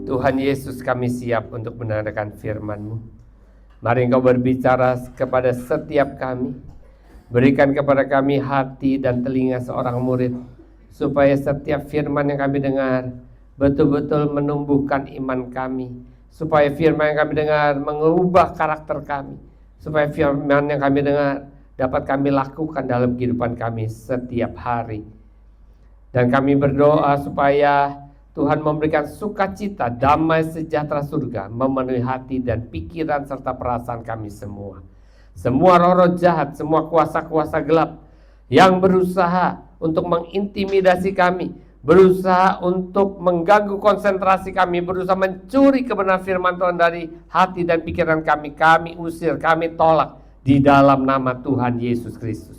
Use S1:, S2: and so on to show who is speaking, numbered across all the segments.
S1: Tuhan Yesus, kami siap untuk mendengarkan firman-Mu. Mari Engkau berbicara kepada setiap kami. Berikan kepada kami hati dan telinga seorang murid, supaya setiap firman yang kami dengar betul-betul menumbuhkan iman kami, supaya firman yang kami dengar mengubah karakter kami, supaya firman yang kami dengar dapat kami lakukan dalam kehidupan kami setiap hari. Dan kami berdoa supaya Tuhan memberikan sukacita, damai sejahtera surga memenuhi hati dan pikiran serta perasaan kami semua. Semua roh-roh jahat, semua kuasa-kuasa gelap yang berusaha untuk mengintimidasi kami, berusaha untuk mengganggu konsentrasi kami, berusaha mencuri kebenaran firman Tuhan dari hati dan pikiran kami, kami usir, kami tolak di dalam nama Tuhan Yesus Kristus.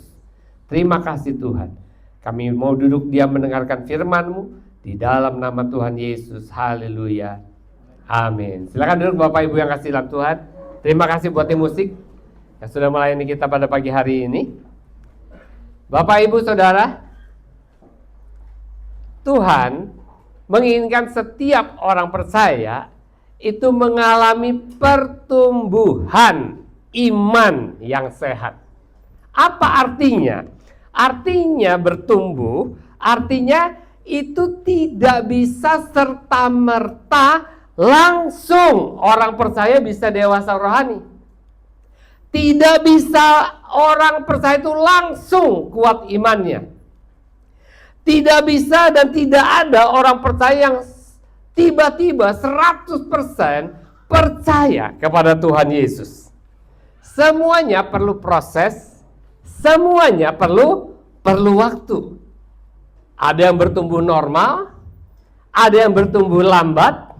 S1: Terima kasih Tuhan. Kami mau duduk diam mendengarkan firman-Mu di dalam nama Tuhan Yesus. Haleluya. Amin. Silakan duduk Bapak Ibu yang kasih dalam Tuhan. Terima kasih buat tim musik yang sudah melayani kita pada pagi hari ini. Bapak Ibu Saudara, Tuhan menginginkan setiap orang percaya itu mengalami pertumbuhan iman yang sehat. Apa artinya? Artinya bertumbuh, artinya itu tidak bisa serta-merta langsung orang percaya bisa dewasa rohani. Tidak bisa orang percaya itu langsung kuat imannya. Tidak bisa dan tidak ada orang percaya yang tiba-tiba 100% percaya kepada Tuhan Yesus. Semuanya perlu proses, semuanya perlu waktu. Ada yang bertumbuh normal, ada yang bertumbuh lambat,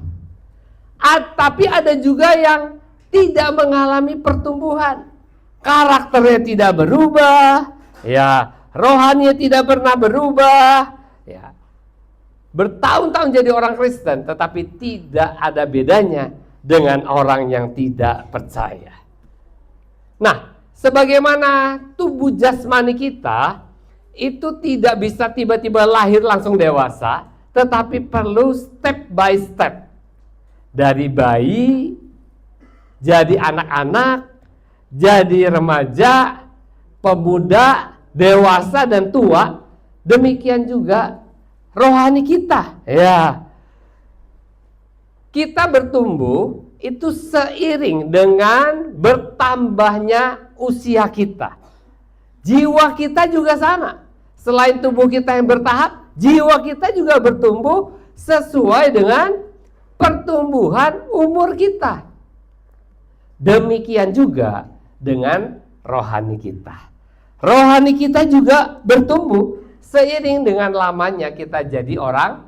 S1: tapi ada juga yang tidak mengalami pertumbuhan. Karakternya tidak berubah, ya, rohaninya tidak pernah berubah, ya. Bertahun-tahun jadi orang Kristen, tetapi tidak ada bedanya dengan orang yang tidak percaya. Nah, sebagaimana tubuh jasmani kita itu tidak bisa tiba-tiba lahir langsung dewasa, tetapi perlu step by step. Dari bayi, jadi anak-anak, jadi remaja, pemuda, dewasa dan tua. Demikian juga rohani kita. Ya, kita bertumbuh itu seiring dengan bertambahnya usia kita. Jiwa kita juga sama. Selain tubuh kita yang bertahap, jiwa kita juga bertumbuh sesuai dengan pertumbuhan umur kita. Demikian juga dengan rohani kita. Rohani kita juga bertumbuh seiring dengan lamanya kita jadi orang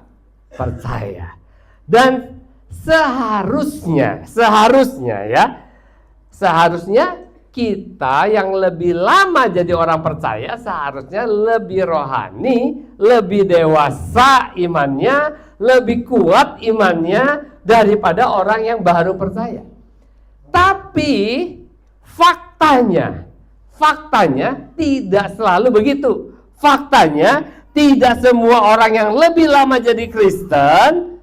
S1: percaya. Dan seharusnya kita yang lebih lama jadi orang percaya seharusnya lebih rohani, lebih dewasa imannya, lebih kuat imannya daripada orang yang baru percaya. Tapi faktanya tidak selalu begitu. Faktanya tidak semua orang yang lebih lama jadi Kristen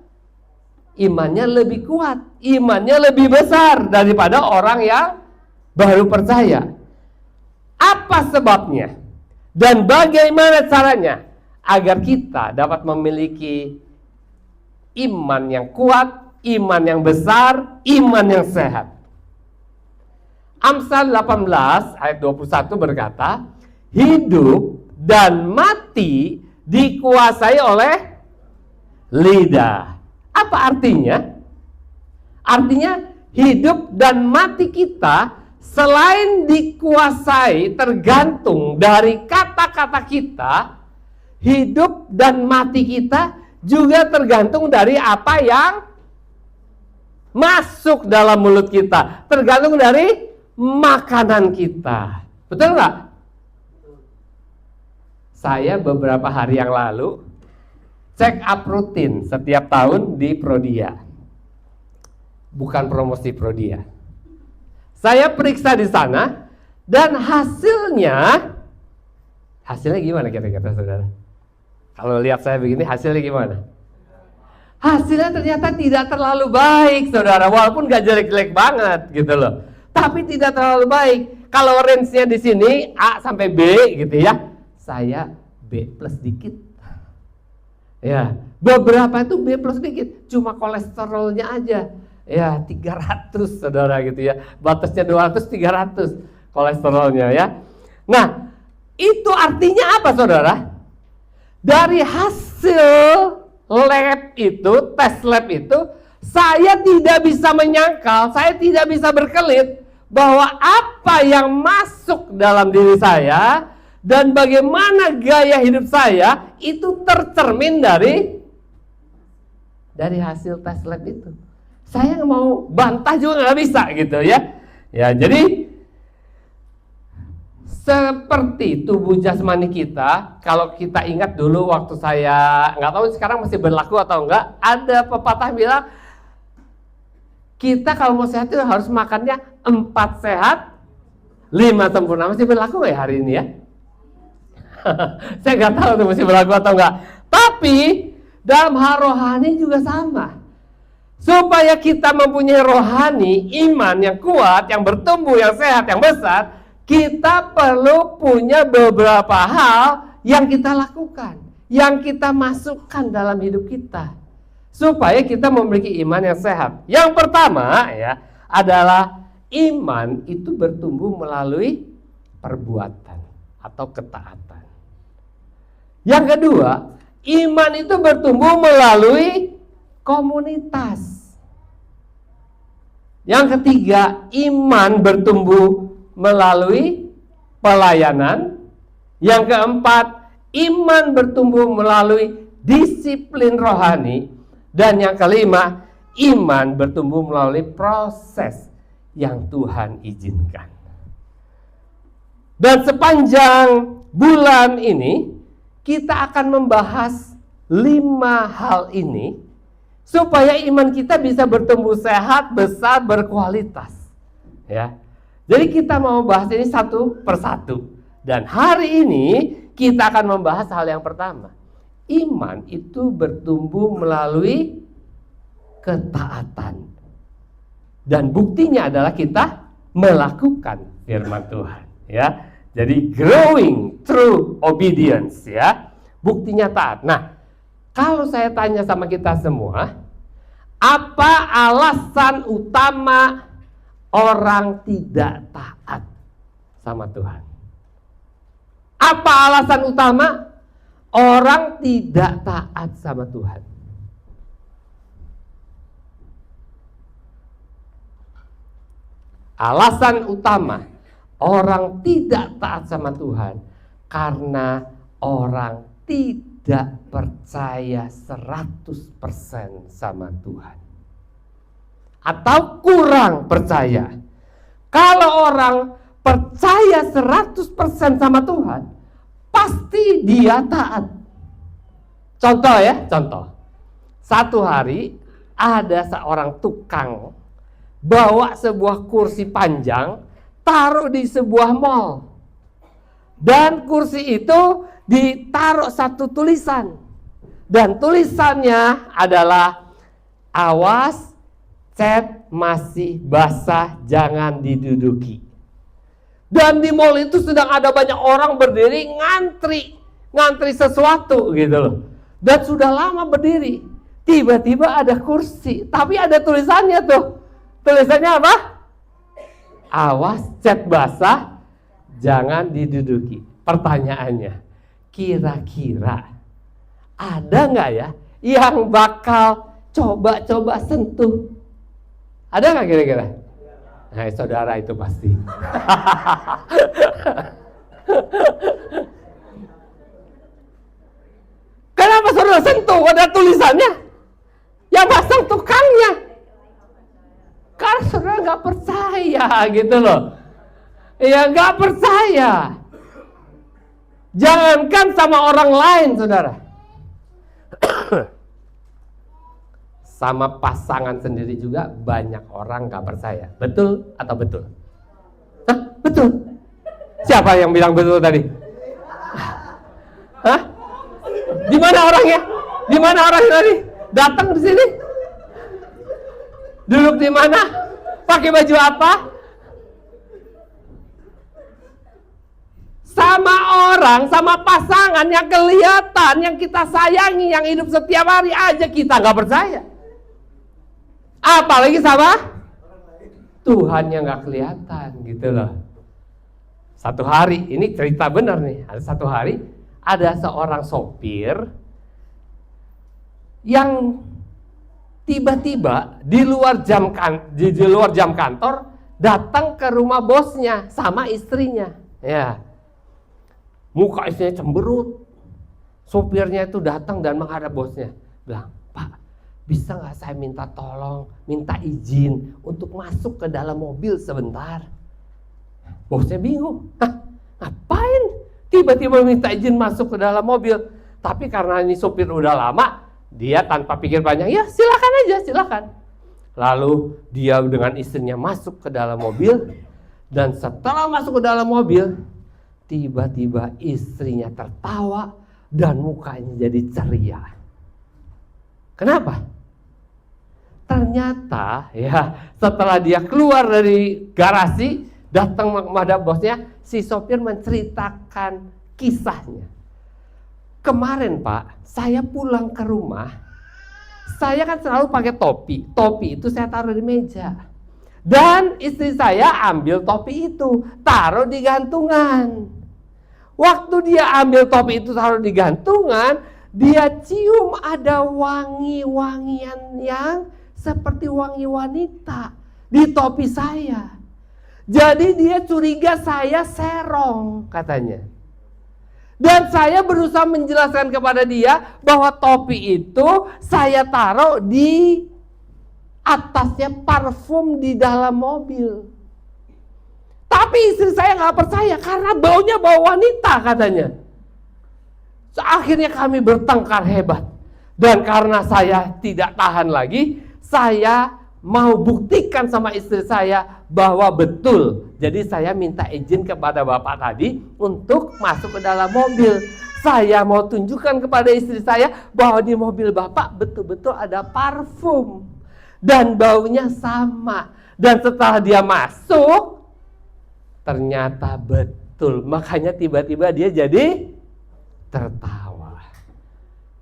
S1: imannya lebih kuat, imannya lebih besar daripada orang yang baru percaya. Apa sebabnya? Dan bagaimana caranya agar kita dapat memiliki iman yang kuat, iman yang besar, iman yang sehat? Amsal 18 ayat 21 berkata, hidup dan mati dikuasai oleh lidah. Apa artinya? Artinya hidup dan mati kita selain dikuasai tergantung dari kata-kata kita, hidup dan mati kita juga tergantung dari apa yang masuk dalam mulut kita, tergantung dari makanan kita. Betul nggak? Saya beberapa hari yang lalu check up rutin setiap tahun di Prodia. Bukan promosi Prodia. Saya periksa di sana dan hasilnya gimana kira-kira saudara? Kalau lihat saya begini hasilnya gimana? Hasilnya ternyata tidak terlalu baik, saudara. Walaupun gak jelek-jelek banget gitu loh. Tapi tidak terlalu baik. Kalau range-nya di sini A sampai B gitu ya. Saya B plus dikit. Ya, beberapa itu B plus dikit. Cuma kolesterolnya aja. Ya, 300 saudara gitu ya. Batasnya 200, 300 kolesterolnya ya. Nah, itu artinya apa saudara? Dari hasil lab itu, tes lab itu, saya tidak bisa menyangkal, saya tidak bisa berkelit bahwa apa yang masuk dalam diri saya dan bagaimana gaya hidup saya itu tercermin dari hasil tes lab itu. Saya mau bantah juga nggak bisa gitu ya. Ya, jadi seperti tubuh jasmani kita, kalau kita ingat dulu waktu saya, nggak tahu sekarang masih berlaku atau enggak, ada pepatah bilang, kita kalau mau sehat itu harus makannya 4 sehat, 5 sempurna. Masih berlaku nggak ya hari ini ya? Saya nggak tahu tuh masih berlaku atau enggak. Tapi dalam hal rohani juga sama. Supaya kita mempunyai rohani, iman yang kuat, yang bertumbuh, yang sehat, yang besar, kita perlu punya beberapa hal yang kita lakukan, yang kita masukkan dalam hidup kita, supaya kita memiliki iman yang sehat. Yang pertama ya adalah iman itu bertumbuh melalui perbuatan atau ketaatan. Yang kedua, iman itu bertumbuh melalui komunitas. Yang ketiga, iman bertumbuh melalui pelayanan. Yang keempat, iman bertumbuh melalui disiplin rohani. Dan yang kelima, iman bertumbuh melalui proses yang Tuhan izinkan. Dan sepanjang bulan ini kita akan membahas 5 hal ini supaya iman kita bisa bertumbuh sehat, besar, berkualitas. Ya. Jadi kita mau bahas ini satu persatu. Dan hari ini kita akan membahas hal yang pertama. Iman itu bertumbuh melalui ketaatan. Dan buktinya adalah kita melakukan firman Tuhan. Ya. Jadi growing through obedience ya. Buktinya taat. Nah, kalau saya tanya sama kita semua, apa alasan utama orang tidak taat sama Tuhan? Apa alasan utama orang tidak taat sama Tuhan? Alasan utama orang tidak taat sama Tuhan karena orang tidak percaya 100% sama Tuhan. Atau kurang percaya. Kalau orang percaya 100% sama Tuhan, pasti dia taat. Contoh ya, contoh. Satu hari ada seorang tukang bawa sebuah kursi panjang, taruh di sebuah mall. Dan kursi itu ditaruh satu tulisan. Dan tulisannya adalah, awas, cat masih basah, jangan diduduki. Dan di mall itu sedang ada banyak orang berdiri ngantri sesuatu gitu loh. Dan sudah lama berdiri. Tiba-tiba ada kursi, tapi ada tulisannya tuh. Tulisannya apa? Awas, cat basah, jangan diduduki. Pertanyaannya, kira-kira ada nggak ya yang bakal coba-coba sentuh? Ada nggak kira-kira? Nah, saudara itu pasti. Kenapa saudara sentuh? Ada tulisannya. Yang pasang tukangnya. Karena saudara nggak percaya gitu loh. Ya nggak percaya. Jangankan sama orang lain, saudara. Sama pasangan sendiri juga banyak orang gak percaya. Betul atau betul? Hah? Betul. Siapa yang bilang betul tadi? Hah? Di mana orangnya? Di mana orangnya tadi? Datang di sini. Duduk di mana? Pakai baju apa? Sama orang, sama pasangan yang kelihatan, yang kita sayangi, yang hidup setiap hari aja kita nggak percaya. Apalagi sama Tuhan yang nggak kelihatan gitu loh. Satu hari, ini cerita benar nih. Ada satu hari, ada seorang sopir yang tiba-tiba di luar jam kantor datang ke rumah bosnya sama istrinya. Ya. Muka istrinya cemberut. Sopirnya itu datang dan menghadap bosnya. Bilang, "Pak, bisa nggak saya minta tolong, minta izin untuk masuk ke dalam mobil sebentar?" Bosnya bingung. "Hah, ngapain? Tiba-tiba minta izin masuk ke dalam mobil?" Tapi karena ini sopir udah lama, dia tanpa pikir panjang, "Ya silakan aja, silakan." Lalu dia dengan istrinya masuk ke dalam mobil. Dan setelah masuk ke dalam mobil, tiba-tiba istrinya tertawa dan mukanya jadi ceria. Kenapa? Ternyata ya setelah dia keluar dari garasi, datang menghadap bosnya, si sopir menceritakan kisahnya. "Kemarin Pak, saya pulang ke rumah, saya kan selalu pakai topi. Topi itu saya taruh di meja. Dan istri saya ambil topi itu, taruh di gantungan. Waktu dia ambil topi itu taruh di gantungan, dia cium ada wangi-wangian yang seperti wangi wanita di topi saya. Jadi dia curiga saya serong," katanya. "Dan saya berusaha menjelaskan kepada dia bahwa topi itu saya taruh di atasnya parfum di dalam mobil. Tapi istri saya nggak percaya karena baunya bau wanita," katanya. Akhirnya kami bertengkar hebat. Dan karena saya tidak tahan lagi, saya mau buktikan sama istri saya bahwa betul. Jadi saya minta izin kepada bapak tadi untuk masuk ke dalam mobil. Saya mau tunjukkan kepada istri saya bahwa di mobil bapak betul-betul ada parfum. Dan baunya sama. Dan setelah dia masuk, ternyata betul. Makanya tiba-tiba dia jadi tertawa.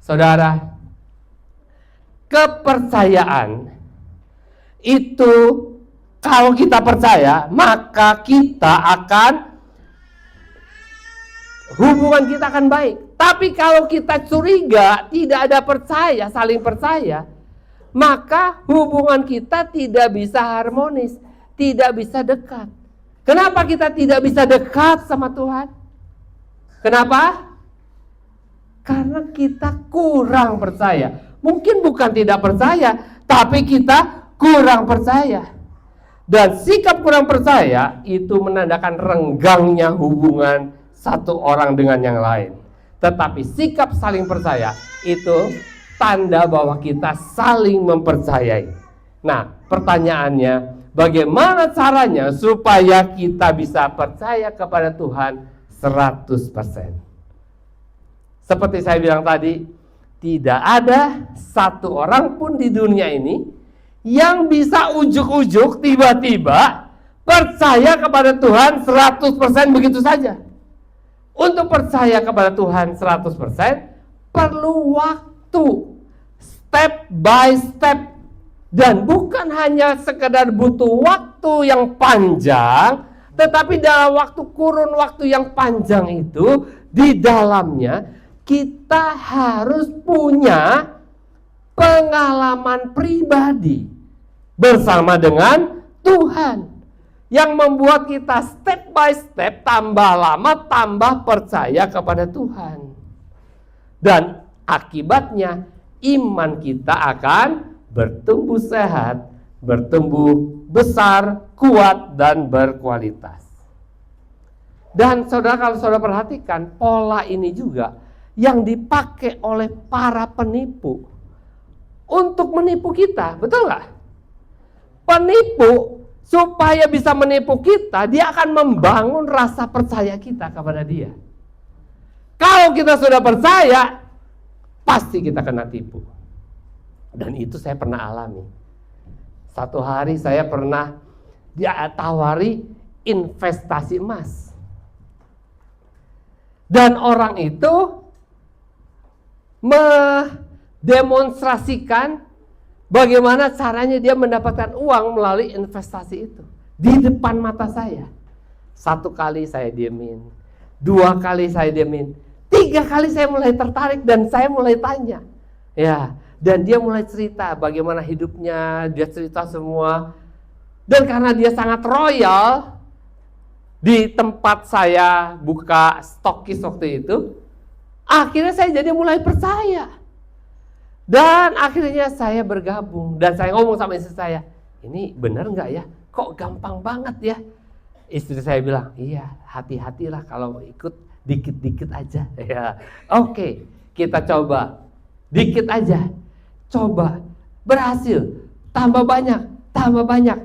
S1: Saudara, kepercayaan itu kalau kita percaya, maka kita akan, hubungan kita akan baik. Tapi kalau kita curiga, tidak ada percaya, saling percaya, maka hubungan kita tidak bisa harmonis, tidak bisa dekat. Kenapa kita tidak bisa dekat sama Tuhan? Kenapa? Karena kita kurang percaya. Mungkin bukan tidak percaya, tapi kita kurang percaya. Dan sikap kurang percaya itu menandakan renggangnya hubungan satu orang dengan yang lain. Tetapi sikap saling percaya itu tanda bahwa kita saling mempercayai. Nah, pertanyaannya, bagaimana caranya supaya kita bisa percaya kepada Tuhan 100%? Seperti saya bilang tadi, tidak ada satu orang pun di dunia ini yang bisa ujuk-ujuk tiba-tiba percaya kepada Tuhan 100% begitu saja. Untuk percaya kepada Tuhan 100% perlu waktu, step by step. Dan bukan hanya sekedar butuh waktu yang panjang, tetapi dalam kurun waktu yang panjang itu, di dalamnya kita harus punya pengalaman pribadi bersama dengan Tuhan yang membuat kita step by step tambah lama tambah percaya kepada Tuhan. Dan akibatnya iman kita akan bertumbuh sehat, bertumbuh besar, kuat, dan berkualitas. Dan saudara, kalau saudara perhatikan, pola ini juga yang dipakai oleh para penipu untuk menipu kita, betul nggak? Penipu supaya bisa menipu kita, dia akan membangun rasa percaya kita kepada dia. Kalau kita sudah percaya, pasti kita kena tipu. Dan itu saya pernah alami. Satu hari saya pernah ditawari investasi emas. Dan orang itu mendemonstrasikan bagaimana caranya dia mendapatkan uang melalui investasi itu. Di depan mata saya. 1 kali saya diemin, 2 kali saya diemin, 3 kali saya mulai tertarik dan saya mulai tanya. Ya, dan dia mulai cerita bagaimana hidupnya, dia cerita semua. Dan karena dia sangat royal, di tempat saya buka stokis waktu itu, akhirnya saya jadi mulai percaya. Dan akhirnya saya bergabung dan saya ngomong sama istri saya, ini benar nggak ya? Kok gampang banget ya? Istri saya bilang, iya, hati-hatilah kalau ikut dikit-dikit aja. Ya, oke, kita coba dikit aja, coba berhasil, tambah banyak, tambah banyak.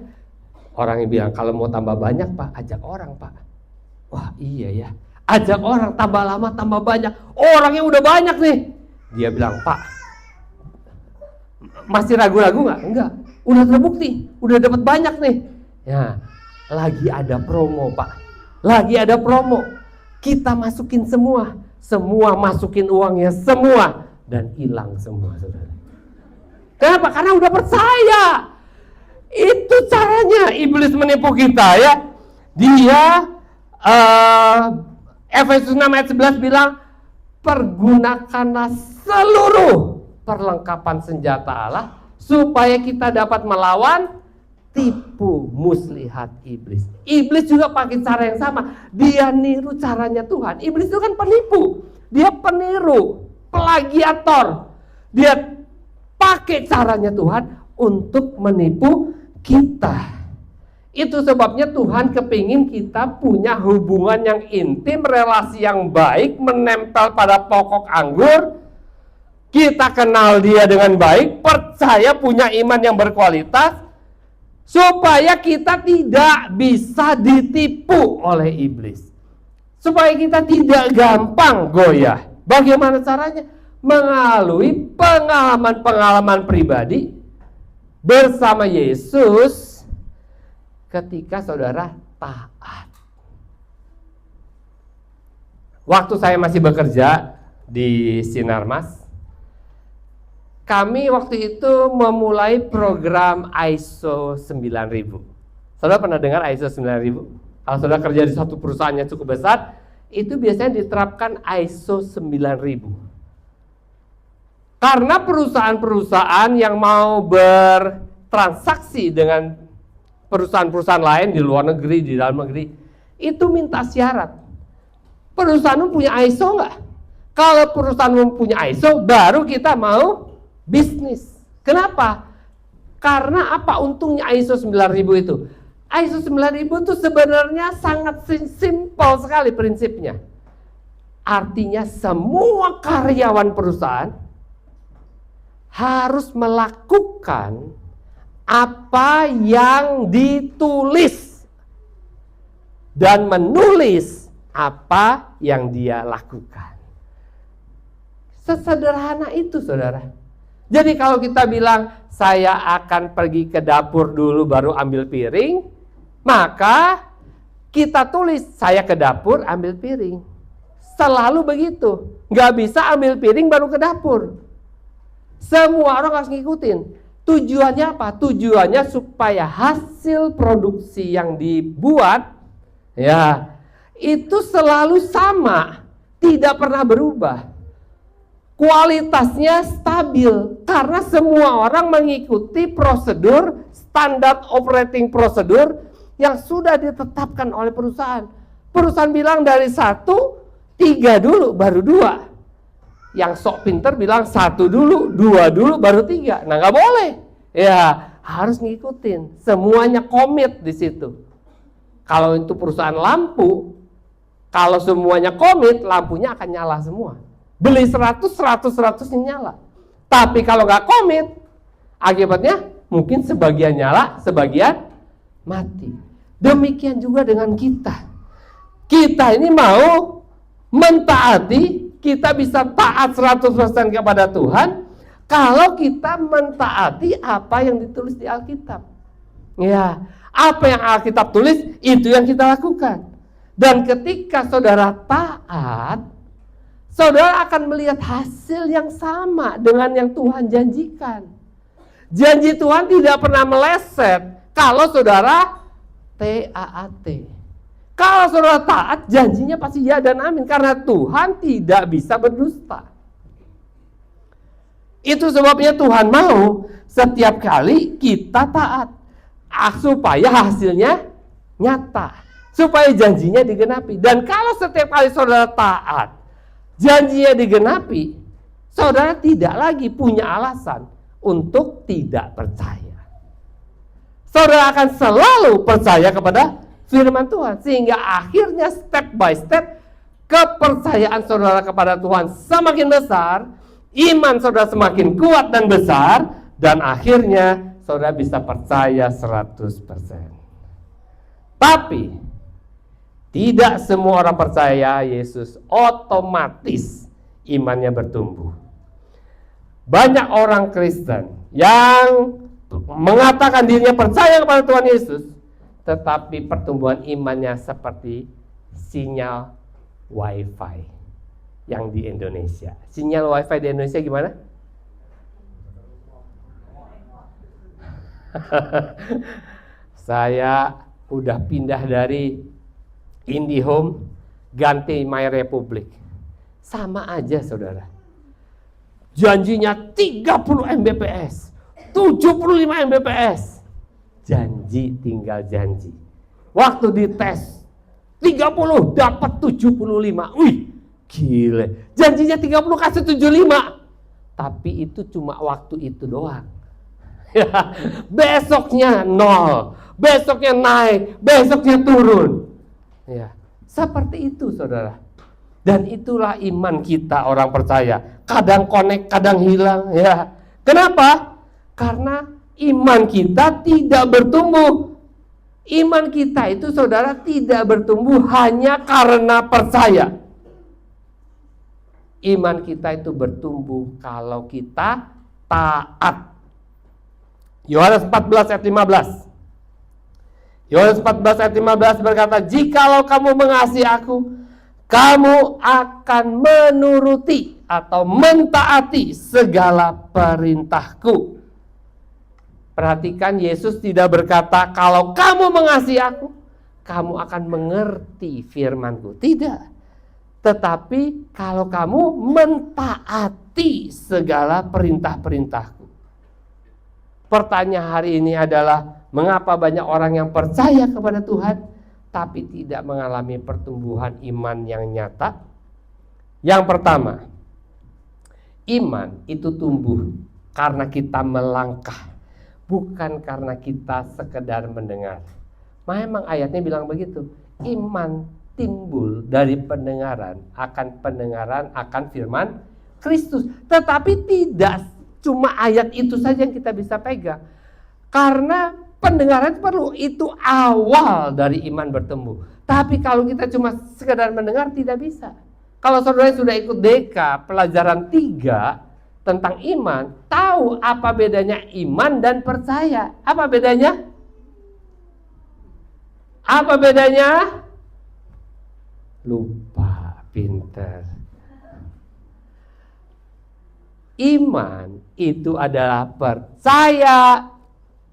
S1: Orang yang bilang kalau mau tambah banyak Pak, ajak orang Pak. Wah iya ya, ajak orang tambah lama tambah banyak. Orangnya udah banyak nih. Dia bilang Pak, masih ragu-ragu nggak? Enggak, udah terbukti, udah dapat banyak nih. Ya, lagi ada promo Pak, lagi ada promo. Kita masukin semua masukin uangnya semua dan hilang semua, saudara. Kenapa? Karena udah percaya. Itu caranya iblis menipu kita ya. Dia Efesus 6 ayat 11 bilang, pergunakanlah seluruh perlengkapan senjata Allah supaya kita dapat melawan tipu muslihat iblis. Iblis juga pakai cara yang sama. Dia niru caranya Tuhan. Iblis itu kan penipu. Dia peniru, plagiator. Dia pakai caranya Tuhan untuk menipu kita. Itu sebabnya Tuhan kepingin kita punya hubungan yang intim, relasi yang baik, menempel pada pokok anggur. Kita kenal dia dengan baik, percaya punya iman yang berkualitas, supaya kita tidak bisa ditipu oleh iblis. Supaya kita tidak gampang goyah. Bagaimana caranya? Melalui pengalaman-pengalaman pribadi bersama Yesus ketika saudara taat. Waktu saya masih bekerja di Sinarmas, kami waktu itu memulai program ISO 9000. Saudara pernah dengar ISO 9000? Kalau saudara kerja di satu perusahaan yang cukup besar, itu biasanya diterapkan ISO 9000. Karena perusahaan-perusahaan yang mau bertransaksi dengan perusahaan-perusahaan lain di luar negeri, di dalam negeri, itu minta syarat. Perusahaan punya ISO nggak? Kalau perusahaan punya ISO, baru kita mau bisnis. Kenapa? Karena apa untungnya ISO 9000 itu? ISO 9000 itu sebenarnya sangat simpel sekali prinsipnya. Artinya semua karyawan perusahaan harus melakukan apa yang ditulis dan menulis apa yang dia lakukan. Sesederhana itu, saudara. Jadi kalau kita bilang saya akan pergi ke dapur dulu baru ambil piring, maka kita tulis saya ke dapur ambil piring. Selalu begitu. Nggak bisa ambil piring baru ke dapur. Semua orang harus ngikutin. Tujuannya apa? Tujuannya supaya hasil produksi yang dibuat ya itu selalu sama, tidak pernah berubah. Kualitasnya stabil karena semua orang mengikuti prosedur standar operating prosedur yang sudah ditetapkan oleh perusahaan. Perusahaan bilang dari 1, 3 dulu baru 2. Yang sok pinter bilang 1 dulu, 2 dulu baru 3. Nah, nggak boleh. Ya, harus ngikutin. Semuanya komit di situ. Kalau itu perusahaan lampu, kalau semuanya komit, lampunya akan nyala semua. Beli 100 nyala. Tapi kalau nggak komit, akibatnya mungkin sebagian nyala, sebagian mati. Demikian juga dengan kita. Kita ini mau mentaati, kita bisa taat 100% kepada Tuhan, Kalau kita mentaati apa yang ditulis di Alkitab. Ya, apa yang Alkitab tulis, itu yang kita lakukan. Dan ketika saudara taat, saudara akan melihat hasil yang sama dengan yang Tuhan janjikan. Janji Tuhan tidak pernah meleset kalau saudara taat. Kalau saudara taat, janjinya pasti ya dan amin. Karena Tuhan tidak bisa berdusta. Itu sebabnya Tuhan mau setiap kali kita taat. Supaya hasilnya nyata. Supaya janjinya digenapi. Dan kalau setiap kali saudara taat, janjinya digenapi, saudara tidak lagi punya alasan untuk tidak percaya. Saudara akan selalu percaya kepada firman Tuhan. Sehingga akhirnya step by step, kepercayaan saudara kepada Tuhan semakin besar, iman saudara semakin kuat dan besar, dan akhirnya saudara bisa percaya 100%. Tapi tidak semua orang percaya Yesus otomatis imannya bertumbuh. Banyak orang Kristen yang mengatakan dirinya percaya kepada Tuhan Yesus, tetapi pertumbuhan imannya seperti sinyal WiFi yang di Indonesia. Sinyal WiFi di Indonesia gimana? Saya udah pindah dari IndiHome ganti My Republic. Sama aja saudara. Janjinya 30 Mbps, 75 Mbps. Janji tinggal janji. Waktu dites 30 dapat 75. Wih, gile. Janjinya 30 kasih 75. Tapi itu cuma waktu itu doang. Besoknya 0, besoknya naik, besoknya turun. Ya, seperti itu saudara. Dan itulah iman kita orang percaya. Kadang connect, kadang hilang. Ya, kenapa? Karena iman kita tidak bertumbuh. Iman kita itu saudara tidak bertumbuh hanya karena percaya. Iman kita itu bertumbuh kalau kita taat. Yohanes 14 ayat 15. Yohanes 14 ayat 15 berkata, "Jikalau kamu mengasihi aku, kamu akan menuruti atau mentaati segala perintahku." Perhatikan, Yesus tidak berkata, "Kalau kamu mengasihi aku, kamu akan mengerti firman-Ku." Tidak. Tetapi kalau kamu mentaati segala perintah-perintahku. Pertanyaan hari ini adalah, mengapa banyak orang yang percaya kepada Tuhan tapi tidak mengalami pertumbuhan iman yang nyata? Yang pertama, iman itu tumbuh karena kita melangkah, bukan karena kita sekedar mendengar. Memang ayatnya bilang begitu. Iman timbul dari pendengaran akan firman Kristus. Tetapi tidak cuma ayat itu saja yang kita bisa pegang. Karena pendengaran perlu, itu awal dari iman bertumbuh. Tapi kalau kita cuma sekedar mendengar tidak bisa. Kalau saudara sudah ikut DK pelajaran 3 tentang iman, tahu apa bedanya iman dan percaya. Apa bedanya? Apa bedanya? Lupa, pinter. Iman itu adalah percaya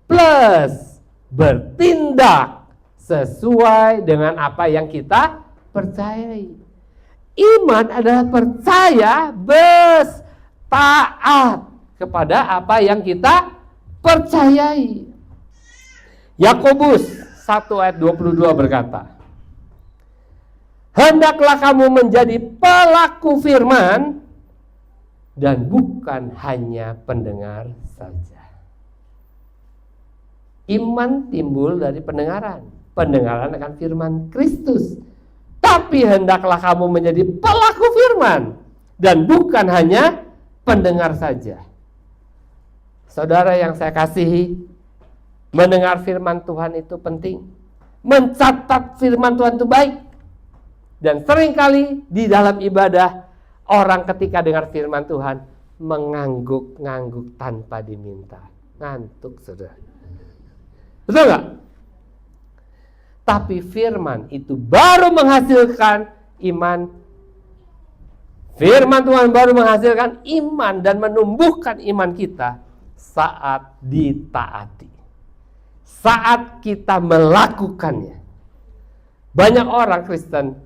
S1: plus bertindak sesuai dengan apa yang kita percayai. Iman adalah percaya plus taat kepada apa yang kita percayai. Yakobus 1 ayat 22 berkata, "Hendaklah kamu menjadi pelaku firman dan bukan hanya pendengar saja." Iman timbul dari pendengaran. Pendengaran akan firman Kristus. Tapi hendaklah kamu menjadi pelaku firman dan bukan hanya pendengar saja. Saudara yang saya kasihi, mendengar firman Tuhan itu penting. Mencatat firman Tuhan itu baik. Dan seringkali di dalam ibadah, orang ketika dengar firman Tuhan mengangguk-ngangguk tanpa diminta. Ngantuk sudah. Betul nggak? Tapi firman itu baru menghasilkan iman. Firman Tuhan baru menghasilkan iman dan menumbuhkan iman kita saat ditaati. Saat kita melakukannya. Banyak orang Kristen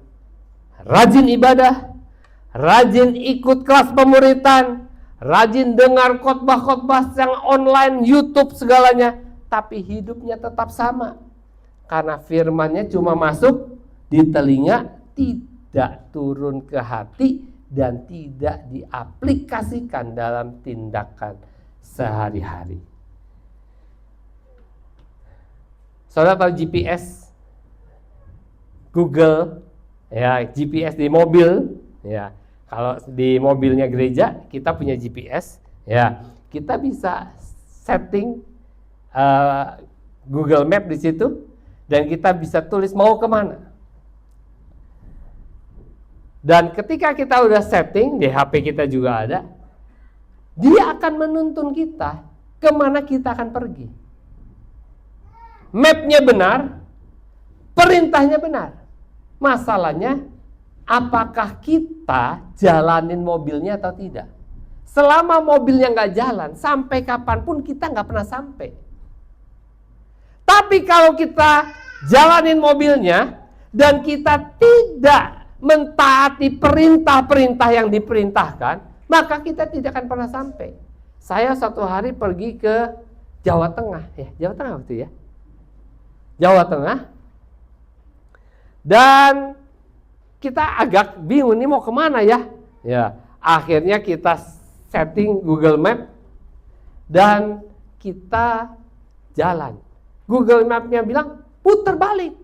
S1: rajin ibadah, rajin ikut kelas pemuritan, rajin dengar khotbah-khotbah yang online, YouTube segalanya, tapi hidupnya tetap sama. Karena firmannya cuma masuk di telinga, tidak turun ke hati, dan tidak diaplikasikan dalam tindakan sehari-hari. Saudara tahu GPS, Google, ya GPS di mobil, ya kalau di mobilnya gereja kita punya GPS, ya kita bisa setting Google Map di situ dan kita bisa tulis mau kemana. Dan ketika kita udah setting, di HP kita juga ada, dia akan menuntun kita kemana kita akan pergi. Mapnya benar, perintahnya benar. Masalahnya, apakah kita jalanin mobilnya atau tidak? Selama mobilnya nggak jalan, sampai kapanpun kita nggak pernah sampai. Tapi kalau kita jalanin mobilnya, dan kita tidak mentaati perintah-perintah yang diperintahkan, maka kita tidak akan pernah sampai. Saya suatu hari pergi ke Jawa Tengah, Jawa Tengah waktu ya, Jawa Tengah, dan kita agak bingung ini mau kemana ya. Akhirnya kita setting Google Map dan kita jalan. Google Map-nya bilang putar balik.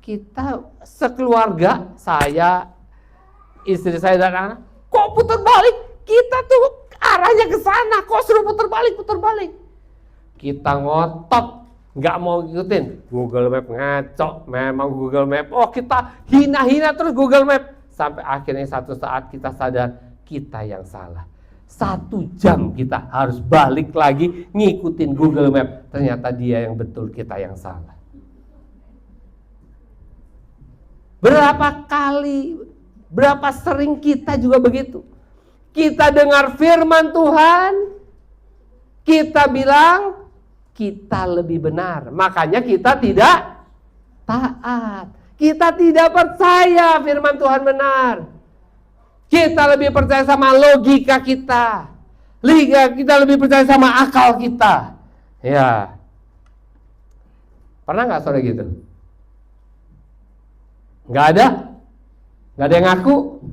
S1: Kita sekeluarga, saya, istri saya dan anak, kok putar balik? Kita tuh arahnya ke sana, kok suruh putar balik. Kita ngotot, nggak mau ngikutin. Google Map ngaco, memang Google Map. Oh, kita hina-hina terus Google Map. Sampai akhirnya satu saat kita sadar, kita yang salah. 1 jam kita harus balik lagi ngikutin Google Map. Ternyata dia yang betul, kita yang salah. Berapa sering kita juga begitu. Kita dengar firman Tuhan, kita bilang kita lebih benar. Makanya kita tidak taat. Kita tidak percaya firman Tuhan benar. Kita lebih percaya sama logika kita. Kita lebih percaya sama akal kita. Ya. Pernah nggak saudara gitu? Nggak ada yang ngaku.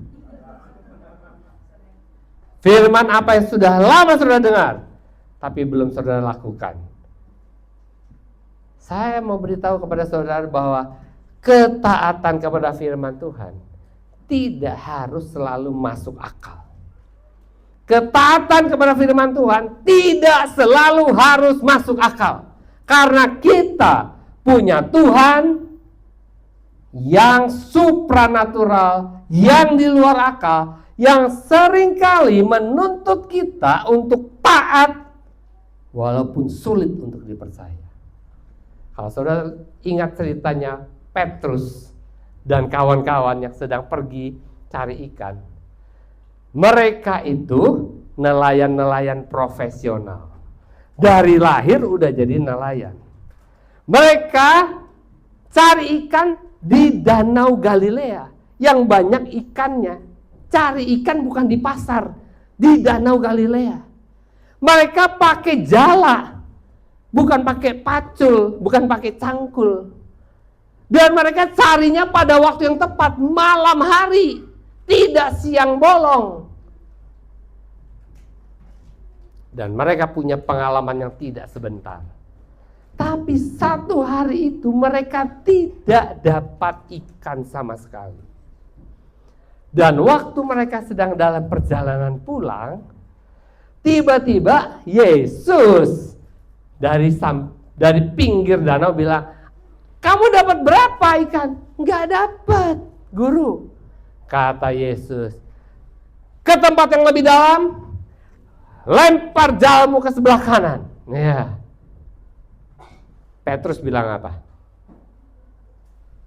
S1: Firman apa yang sudah lama saudara dengar, tapi belum saudara lakukan. Saya mau beritahu kepada saudara bahwa ketaatan kepada firman Tuhan tidak harus selalu masuk akal. Ketaatan kepada firman Tuhan tidak selalu harus masuk akal. Karena kita punya Tuhan yang supranatural, yang di luar akal, yang seringkali menuntut kita untuk taat walaupun sulit untuk dipercaya. Kalau saudara ingat ceritanya Petrus dan kawan-kawan yang sedang pergi cari ikan. Mereka itu nelayan-nelayan profesional. Dari lahir udah jadi nelayan. Mereka cari ikan di Danau Galilea yang banyak ikannya. Cari ikan bukan di pasar, di Danau Galilea. Mereka pakai jala, bukan pakai pacul, bukan pakai cangkul. Dan mereka carinya pada waktu yang tepat, malam hari, tidak siang bolong. Dan mereka punya pengalaman yang tidak sebentar. Tapi satu hari itu mereka tidak dapat ikan sama sekali. Dan waktu mereka sedang dalam perjalanan pulang, tiba-tiba Yesus dari pinggir danau bilang, "Kamu dapat berapa ikan?" "Enggak dapat, Guru." Kata Yesus, ke tempat yang lebih dalam, lempar jalmu ke sebelah kanan. Ya. Petrus bilang apa?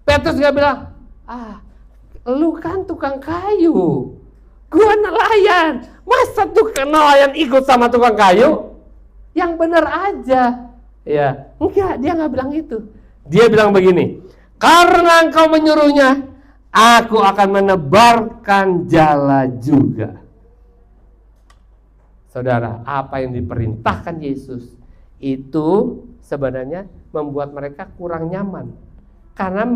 S1: Petrus gak bilang, lu kan tukang kayu, gua nelayan, masa tukang nelayan ikut sama tukang kayu? Yang benar aja. Ya, enggak, dia gak bilang itu. Dia bilang begini, karena engkau menyuruhnya, aku akan menebarkan jala juga. Saudara, apa yang diperintahkan Yesus itu sebenarnya membuat mereka kurang nyaman. Karena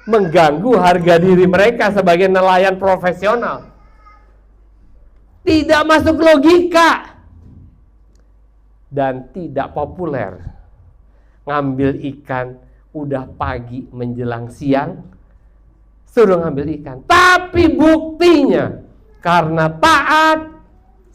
S1: mengganggu harga diri mereka sebagai nelayan profesional. Tidak masuk logika. Dan tidak populer. Ngambil ikan udah pagi menjelang siang, suruh ngambil ikan. Tapi buktinya, karena taat,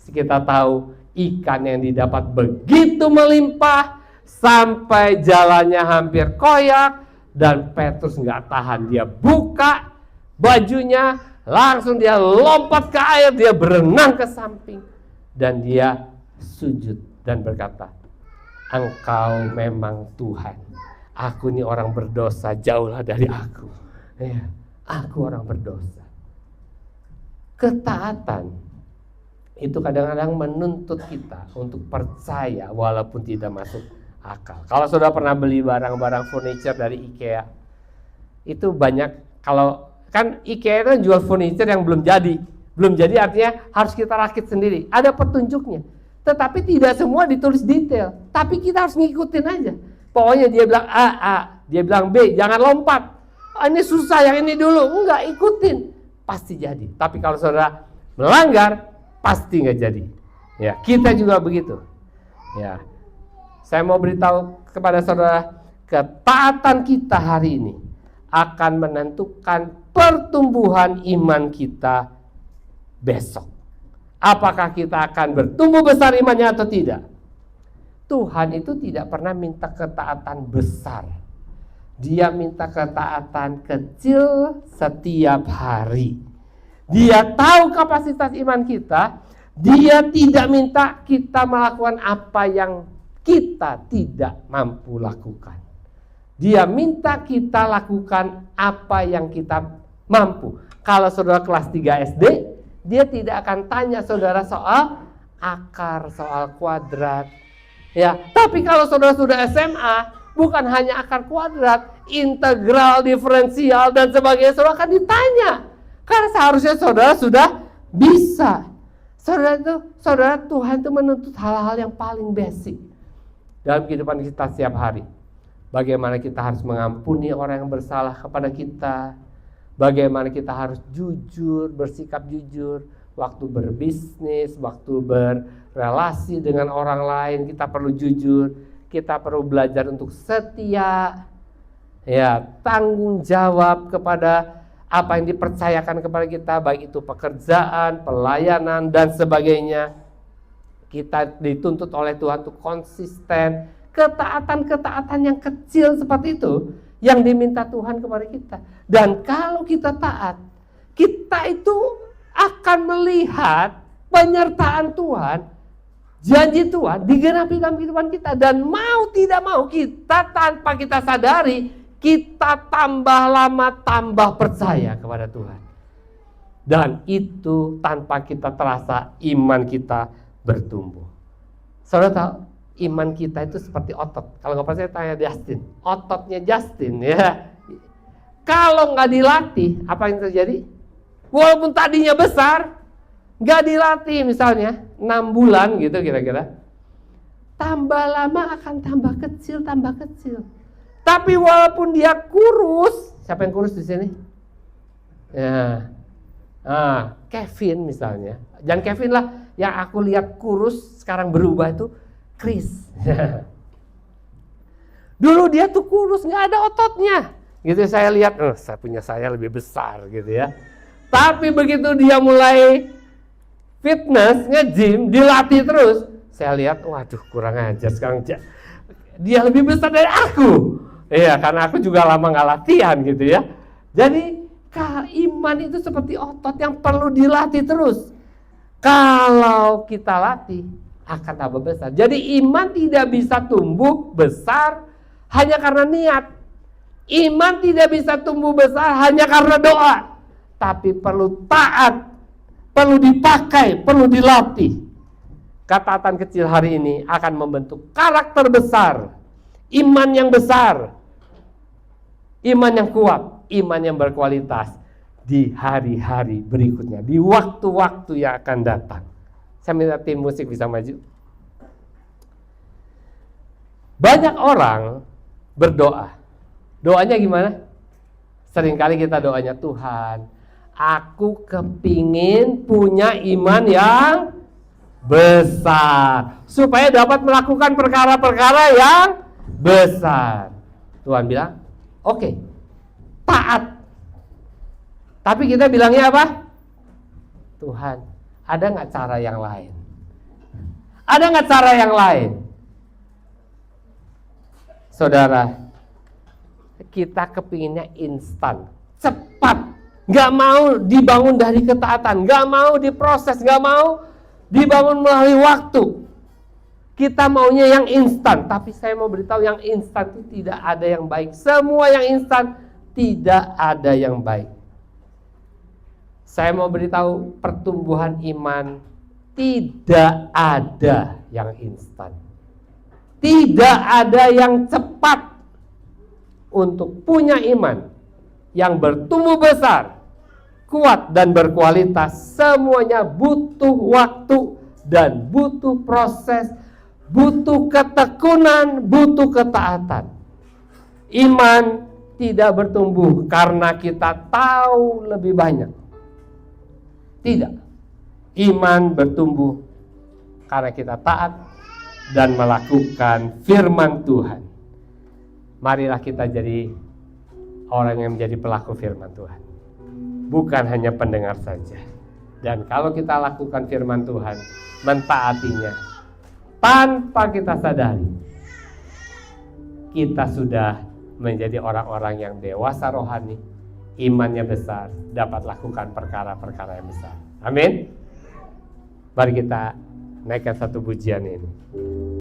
S1: kita tahu ikan yang didapat begitu melimpah, sampai jalannya hampir koyak, dan Petrus nggak tahan, dia buka bajunya, langsung dia lompat ke air, dia berenang ke samping, dan dia sujud dan berkata, engkau memang Tuhan, aku ini orang berdosa, jauhlah dari aku. Ya, aku orang berdosa. Ketaatan itu kadang-kadang menuntut kita untuk percaya walaupun tidak masuk akal. Kalau sudah pernah beli barang-barang furniture dari IKEA, itu banyak, kalau kan IKEA itu jual furniture yang belum jadi. Belum jadi artinya harus kita rakit sendiri. Ada petunjuknya. Tetapi tidak semua ditulis detail. Tapi kita harus ngikutin aja. Pokoknya dia bilang A, dia bilang B, jangan lompat. Ini susah, yang ini dulu. Enggak, ikutin. Pasti jadi. Tapi kalau saudara melanggar, pasti nggak jadi. Ya, kita juga begitu. Ya, saya mau beritahu kepada saudara, ketaatan kita hari ini akan menentukan pertumbuhan iman kita besok. Apakah kita akan bertumbuh besar imannya atau tidak? Tuhan itu tidak pernah minta ketaatan besar. Dia minta ketaatan kecil setiap hari. Dia tahu kapasitas iman kita. Dia tidak minta kita melakukan apa yang kita tidak mampu lakukan. Dia minta kita lakukan apa yang kita mampu. Kalau saudara kelas 3 SD, dia tidak akan tanya saudara soal akar, soal kuadrat. Ya, tapi kalau saudara sudah SMA, bukan hanya akar kuadrat, integral, diferensial, dan sebagainya, saudara akan ditanya. Karena seharusnya saudara sudah bisa. Saudara, Tuhan itu menuntut hal-hal yang paling basic dalam kehidupan kita setiap hari. Bagaimana kita harus mengampuni orang yang bersalah kepada kita. Bagaimana kita harus jujur, bersikap jujur. Waktu berbisnis, waktu berrelasi dengan orang lain, kita perlu jujur. Kita perlu belajar untuk setia. Ya, tanggung jawab kepada apa yang dipercayakan kepada kita, baik itu pekerjaan, pelayanan, dan sebagainya. Kita dituntut oleh Tuhan untuk konsisten. Ketaatan-ketaatan yang kecil seperti itu yang diminta Tuhan kepada kita. Dan kalau kita taat, kita itu akan melihat penyertaan Tuhan, janji Tuhan digenapi dalam kehidupan kita. Dan mau tidak mau, kita tanpa kita sadari, kita tambah lama tambah percaya kepada Tuhan. Dan itu tanpa kita terasa iman kita bertumbuh. Saudara tahu, iman kita itu seperti otot. Kalau nggak percaya tanya Justin. Ototnya Justin ya. Kalau nggak dilatih, apa yang terjadi? Walaupun tadinya besar, nggak dilatih misalnya 6 bulan gitu kira-kira, tambah lama akan tambah kecil. Tapi walaupun dia kurus, siapa yang kurus di sini? Ya, Kevin misalnya. Jangan Kevin lah, yang aku lihat kurus sekarang berubah itu Chris. Dulu dia tuh kurus, nggak ada ototnya. Gitu saya lihat, saya lebih besar gitu ya. Tapi begitu dia mulai fitness, nge-gym, dilatih terus, saya lihat, waduh kurang ajar sekarang. Dia lebih besar dari aku. Iya, karena aku juga lama nggak latihan gitu ya. Jadi iman itu seperti otot yang perlu dilatih terus. Kalau kita latih, akan tambah besar. Jadi iman tidak bisa tumbuh besar hanya karena niat. Iman tidak bisa tumbuh besar hanya karena doa. Tapi perlu taat, perlu dipakai, perlu dilatih. Ketaatan kecil hari ini akan membentuk karakter besar, iman yang besar, iman yang kuat, iman yang berkualitas di hari-hari berikutnya, di waktu-waktu yang akan datang. Saya minta tim musik bisa maju. Banyak orang berdoa. Doanya gimana? Seringkali kita doanya, Tuhan, aku kepingin punya iman yang besar, supaya dapat melakukan perkara-perkara yang besar. Tuhan bilang, oke, taat. Tapi kita bilangnya apa? Tuhan, ada nggak cara yang lain? Ada nggak cara yang lain? Saudara, kita kepinginnya instan, cepat, nggak mau dibangun dari ketaatan, nggak mau diproses, nggak mau dibangun melalui waktu. Kita maunya yang instan, tapi saya mau beritahu yang instan itu tidak ada yang baik. Semua yang instan tidak ada yang baik. Saya mau beritahu pertumbuhan iman tidak ada yang instan. Tidak ada yang cepat. Untuk punya iman yang bertumbuh besar, kuat dan berkualitas, semuanya butuh waktu dan butuh proses, butuh ketekunan, butuh ketaatan. Iman tidak bertumbuh karena kita tahu lebih banyak. Tidak. Iman bertumbuh karena kita taat dan melakukan firman Tuhan. Marilah kita jadi orang yang menjadi pelaku firman Tuhan, bukan hanya pendengar saja. Dan kalau kita lakukan firman Tuhan, mentaatinya, tanpa kita sadari, kita sudah menjadi orang-orang yang dewasa rohani, imannya besar, dapat lakukan perkara-perkara yang besar. Amin. Mari kita naikkan satu pujian ini.